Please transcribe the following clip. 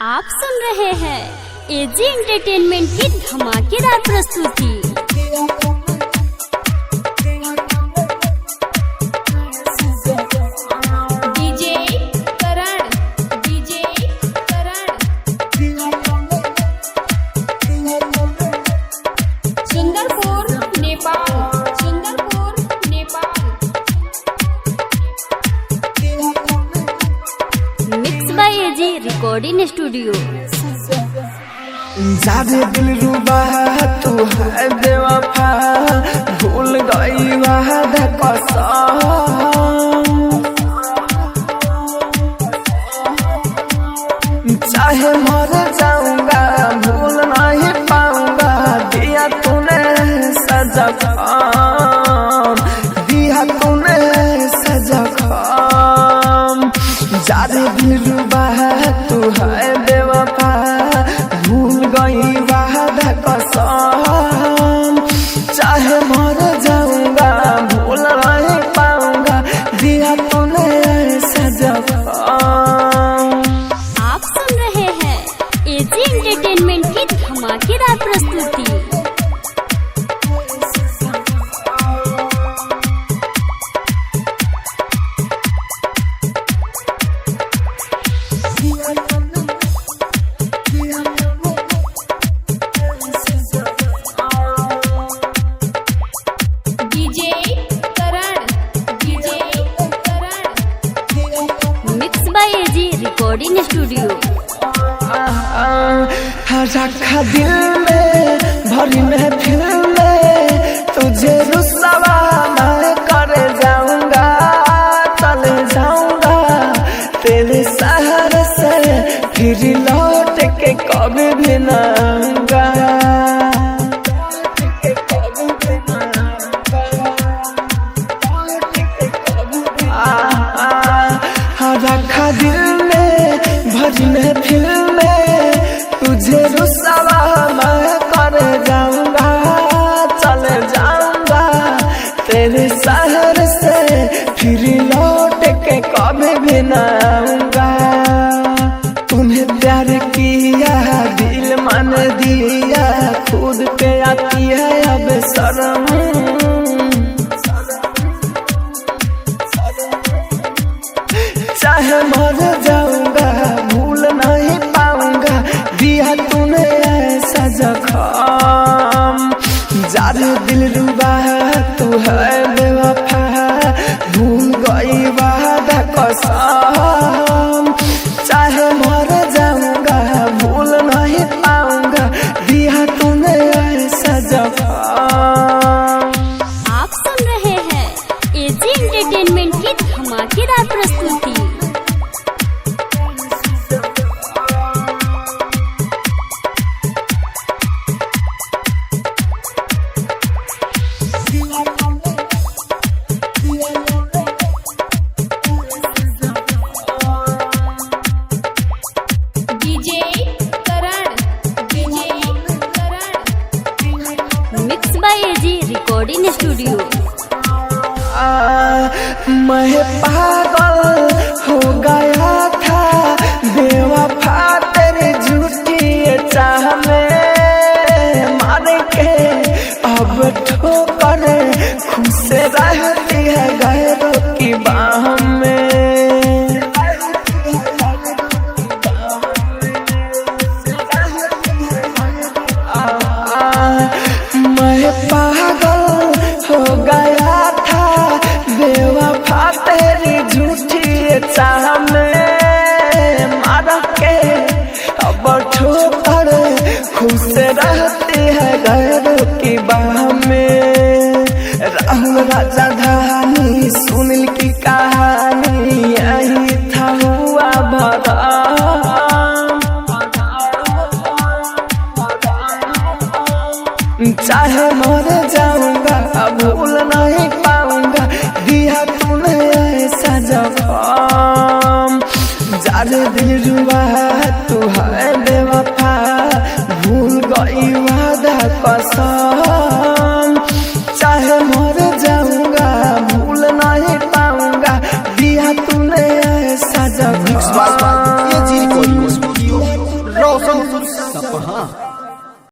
आप सुन रहे हैं एजी एंटरटेनमेंट की धमाकेदार प्रस्तुति। DJ Karan Sundarpur Nepal mix by AG recording studio. जादे दिल रुबा तू है बेवफा, भूल गई वादा कसम। चाहे मर जाऊंगा भूल नहीं पाऊंगा, दिया तूने सजा खाम, दिया तूने सजा खाम। जादे दिल रुबा तू है बेवफा, भूल गई वादा कसम। चाहे मर जाऊंगा भूल नहीं पाऊंगा, दिया तूने सजा खाम। आप सुन रहे हैं एजी एंटरटेनमेंट की धमाकेदार प्रस्तुति। DJ Karan mix by AG recording studio. रखा दिल में भरी महफिल में, तुझे रुसवा मैं कर जाऊंगा, चले जाऊंगा तेरे शहर से, फिर लौट के कभी भी न आऊंगा। रखा दिल में भरी महफिल में, तुझे रुसवा मैं कर जाऊंगा, चले जाऊंगा तेरे शहर से, फिर लौट के कभी भी न आऊंगा। तूने प्यार किया दिल मान दिया, खुद पे आती है अब शर्म। चाहे मर जाऊंगा भूल नहीं पाऊंगा, दिया तूने ऐसा जख्म। जादे दिल रुबा तू है बेवफा, भूल गई वादा कसम। चाहे मर जाऊंगा भूल नहीं पाऊंगा, दिया तूने ऐसा जख्म। आप सुन रहे हैं एजी एंटरटेनमेंट की धमाकेदार प्रस्तुति। DJ Karan mix by AG recording studio. मैं पागल हो गया था बेवफा, तेरी झूठी चाह में मार के, अब ठोकर खुश रहती है गैरों की बाह में। मैं पागल हो गया था बेवफा, तेरी झूठी चाह में मार के, अब ठोकर खुश रहती है गैरों की बाह में। राहुल राजा धानी सुनील की कहानी, यही था हुआ भरा। चाहे मर जाऊंगा भूल नहीं पाऊंगा, दिया तूने ऐसा जख्म। जादे दिल रुबा तू है बेवफा, भूल गई वादा कसम। चाहे मर जाऊंगा भूल नहीं पाऊंगा, दिया तूने ऐसा जख्म। Mix by AG recording studio. Roshan Sapaha.